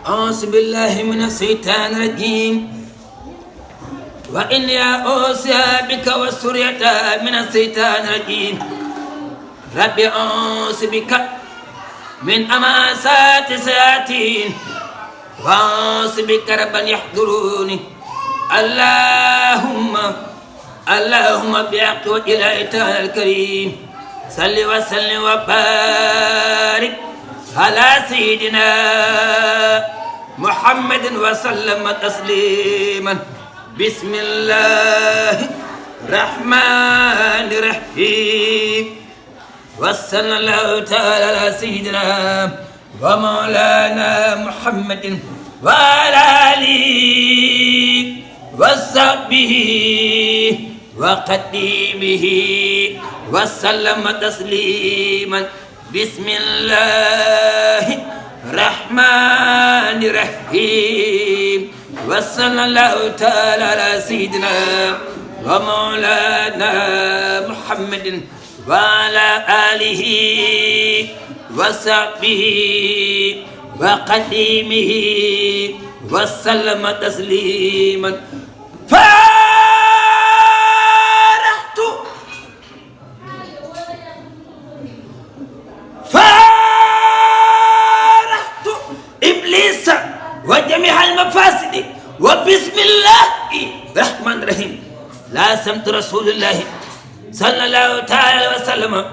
أعوذ بالله من الشيطان الرجيم وإني أوصي بك والسرية من الشيطان الرجيم ربي أعوذ بك من أماسات الشياطين وأعوذ بك ربا يحضروني اللهم بحق وجهك الكريم صل وسلم وبارك على سيدنا محمد وسلم تسليما بسم الله الرحمن الرحيم وصلى الله تعالى على سيدنا ومولانا محمد وعلى آله وصحبه وقديمه وسلم تسليما بسم الله الرحمن الرحيم وصلى الله تعالى على سيدنا ومولانا محمد وعلى آله وصحبه وقديمه وسلم تسليما فرحت إبليس وجميع المفاسد وبسم الله الرحمن الرحيم لا سمت رسول الله صلى الله تعالى وسلم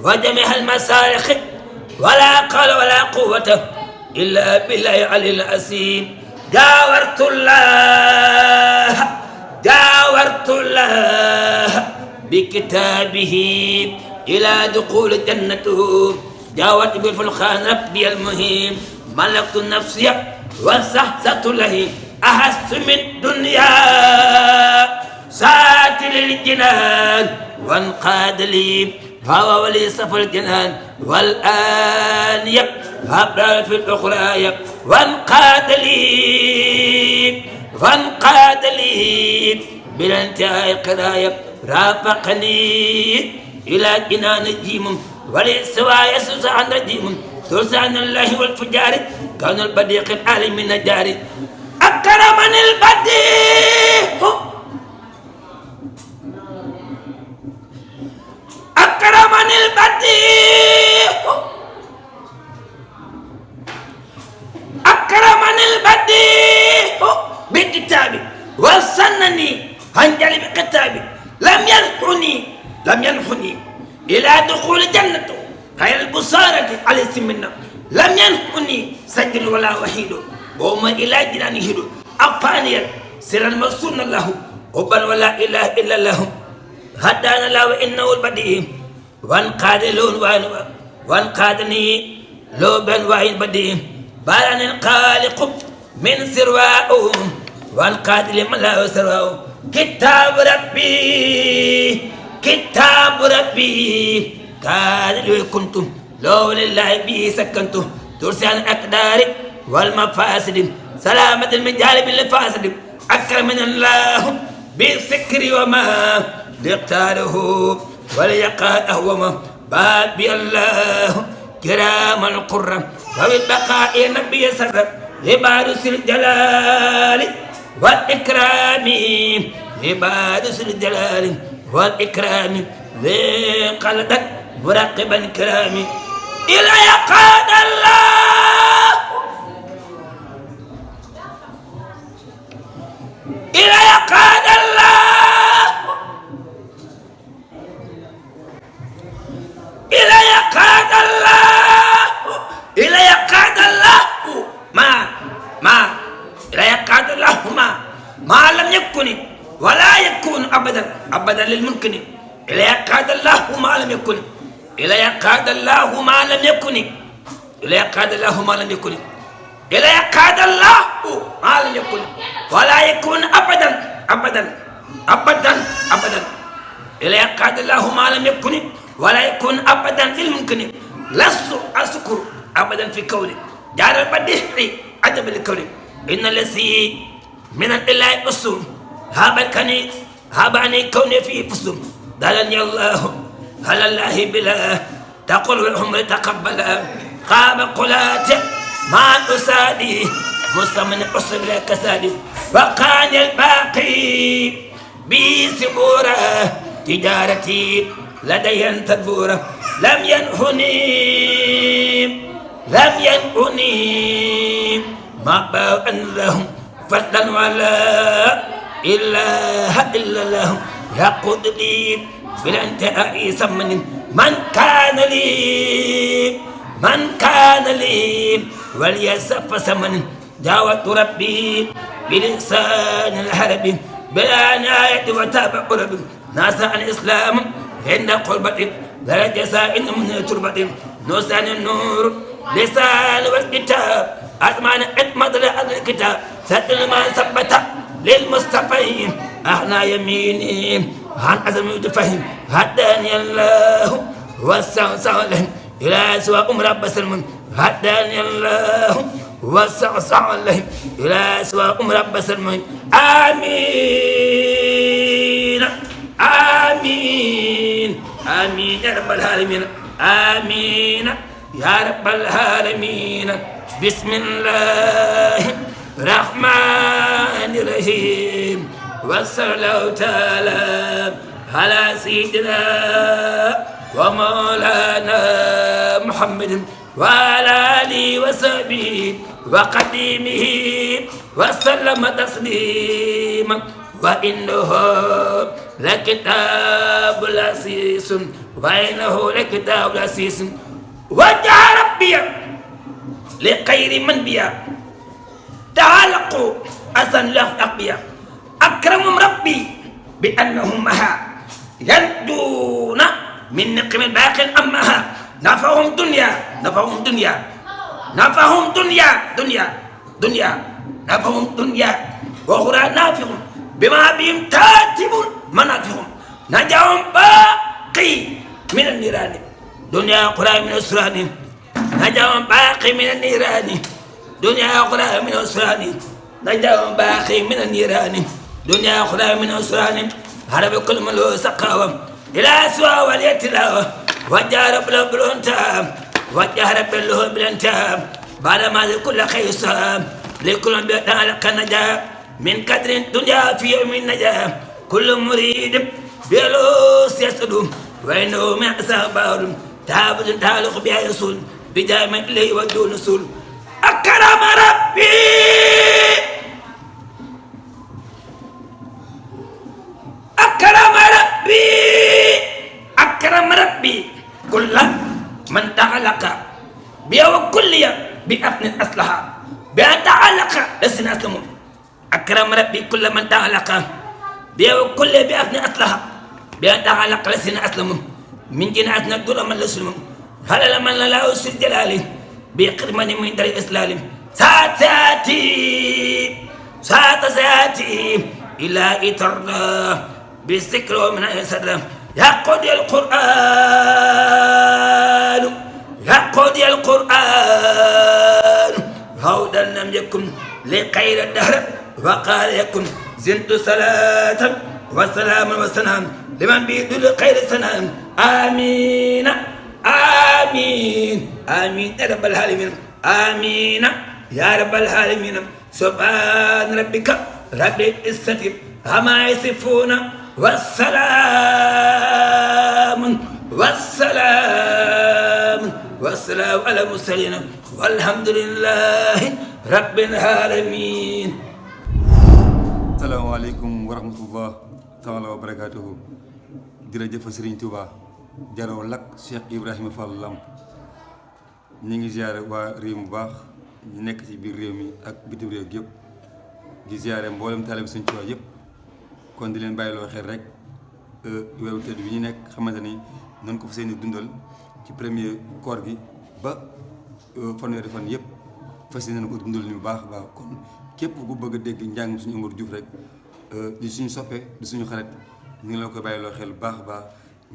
وجميع المصالح ولا قال ولا قوة إلا بالله العلي العظيم جاورت الله بكتابه إلى دخول جنته جاورت بالفلخان ربي المهيم ملكت نفسي وسحسة له أحس من دنيا سات للجنان وانقاد لي هو ولي صف الجنان والآن أبرار في الأخرى وانقاد لي بلا انتهاء قرايا رافقني إلى جنان جيم ولسوى يسوس عن رجيم ترسى عن الله والفجار كان البديق العالم من الجار أكرمني البديع أكرمني البديع أكرمني البديع بكتابي وسنني هنجلي بكتابي لم ينحني إلى دخول جنته خير البصارة على سمنا لم ينحني سجل ولا وحيد وما إلى جنان هدو أفانيا سرا مصون الله وبل ولا إله إلا الله هدانا الله وإنه البديع وانقادني لوبا وعين بديع بارن الخالق من سرواه وانقاد لمن لا سرواه كتاب ربي كاد لو كنتم لو لله به سكنتم ترسي عن الأقدار والمفاسد سلامة من جانب الفاسد أكرمنا الله بالسكر وما ليقتاله وليقال أهوما بابي الله كرام القرى وبالبقاء نبي سر عباد الجلال والإكرام عباد الجلال والإكرام قلدك مراقبا كرامي إلى يقاد الله إلى يقاد الله إلى يقاد الله إلى يقاد الله ما إلى يقاد الله ما لم يكن ولا يكون أبدا للممكن إلى يقاد الله ما لم يكن إلى يقاد الله ما لم يكن إلى يقاد الله ما لم يكن إلى يقاد الله ما لم يكن ولا يكون أبدا إلى يقاد الله ما لم يكن ولا يكون أبدا للممكن لست أذكر أبدا في كوني جار البديع عجب الكون إن الذي من الإله أصول هابني كوني في فصول دلني الله هل الله بلا تقول العمر تقبل خاب قلات ما أسادي مسمن أصل كسادي وقان الباقي بسبورة تجارتي لدي تدبورة لم ينهني ما باء لهم فضلا ولا إله إلا الله يقود لي بلا انتهاء ثمن من كان لي وليسف ثمن دعوة ربي بلسان الحرب بلا نهاية وتابع ربي ناس الإسلام عند قربة لا جزاء من تربة نوسان النور لسان والكتاب أزمان اتمد الكتاب ستل ما ثبت للمصطفين احنا يميني عن عزم يدفهم هداني الله والسعسع لهم إلى سواء رب سلم هداني الله والسعسع لهم إلى سواء رب سلم آمين آمين آمين يا رب العالمين آمين يا رب العالمين بسم الله الرحمن الرحيم وصلى الله تعالى على سيدنا ومولانا محمد وعلى آله وصحبه وقديمه وسلم تسليما وإنه لكتاب العزيز وإنه لكتاب العزيز وجه ربي لخير من بيا تعلقوا أسن لف أقبيا أكرمهم ربي بأنهم مها يندون من نقم الباقي أمها نفعهم دنيا نفعهم وأخرى نافعهم بما بهم تاتب منافعهم نجاهم باقي من النيران دنيا أخرى من السران نجاهم باقي من النيران دنيا أخرى من السران نجاهم باقي من النيران دنيا أخرى من السران هرب كل من له سقاوة إلى سوى وليتلاوة وجارب له بلونتام وجارب له بلونتام بعد ما كل خيصام لكل بيتنا لك نجاة من قدر الدنيا في يوم النجاة كل مريد بيلوس يسدو وإنه من أصحاب تعبد تعلق بها يسول بجامع إليه ودون نسول أكرم ربي كل من تعلق بها وكلية بأفن أصلها بأن تعلق لسنا أسلمون أكرم ربي كل من تعلق بها وكلية بأفن أصلها بأن تعلق لسنا أسلمون من جناتنا دون من لسلمون هل لمن لا أسر جلاله بقرمان من در الإسلام ساتي إلى إترنا بالذكر من السلام يقضي القرآن هودا لم يكن لخير الدهر وقال يكن زنت صلاة وسلام وسلام لمن بيدل خير سلام آمين آمين آمين يا رب العالمين آمين يا رب العالمين سبحان ربك رب العزة عما يصفون والسلام على المرسلين والحمد لله رب العالمين. السلام عليكم ورحمة الله تعالى وبركاته. jërëjëf Serigne Touba jaroo lak Cheikh Ibrahima Fall Lamp ñi ngi ziaré waa réew mu baax ñi nekk ci biir réew mi ak bitim réew yëpp di ziaré mboolem talib Serigne Touba yëpp kon di leen bàyyiloo xel rek weeru tëdd bi ñu nekk xamante ni noonu ko fa seeni dundal ci premier koor gi ba fanweeri fan yëpp fas yéene ko dundal ni bu baax a baax kon képp ku bëgg a dégg njàngum suñu Omar Diouf rek di suñu soppe di suñu xarit ñu ngi la koy bàyyiloo xel bu baax a baax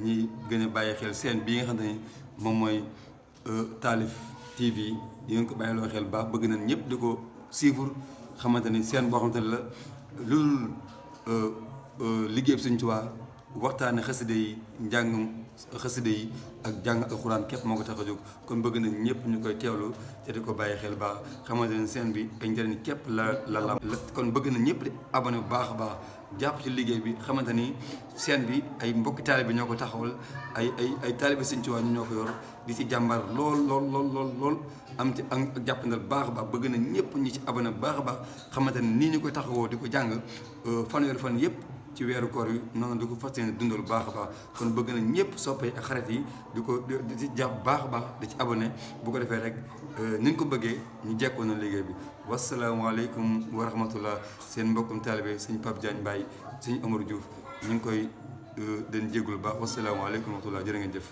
ñi gën a bàyyi xel seen bii nga xam ne moom mooy Taalif TV yi ngeen ko bàyyiloo xel bu baax bëgg nañ ñëpp di ko suivre xamante ni seen boo xamante ne la loolu liggéey bi Sëñ Tuubaa waxtaane xasida yi njàngum xasida yi ak jàng alxuraan képp moo ko tax a jóg kon bëgg nañ ñëpp ñu koy teewlu te di ko bàyyi xel baax xamante ne seen bi ay njëriñ képp la kon bëgg na ñëpp di abonné bu baax a baax jàpp ci liggéey bi xamante ni seen bi ay mbokki taalibe ñoo ko taxawal ay taalibe Sëñ Tuubaa ñoo ko yor di ci jàmbar lool am ci ak jàppandal baax a baax bëgg na ñëpp ñi ci abonné bu baax a baax xamante ni nii ñu koy taxawoo di ko jàng fanweeri fan yëpp ci weeru koor yi noonu di ko fas yéene dundal baax a baax kon bëgg na ñëpp soppee ak xarit yi di ci jàpp baax a baax di ci abonné bu ko defee rek ni ñu ko bëggee ñu jekkoon na liggéey bi wasalaamaaleykum wa rahmatullah seen mbokkum taalibe sëñ Pape Diagne Mbaye sëñ Amadou Diouf ñu ngi koy den jéggul baax wasalaamaaleykum wa rahmatullah jërë ngeen jëf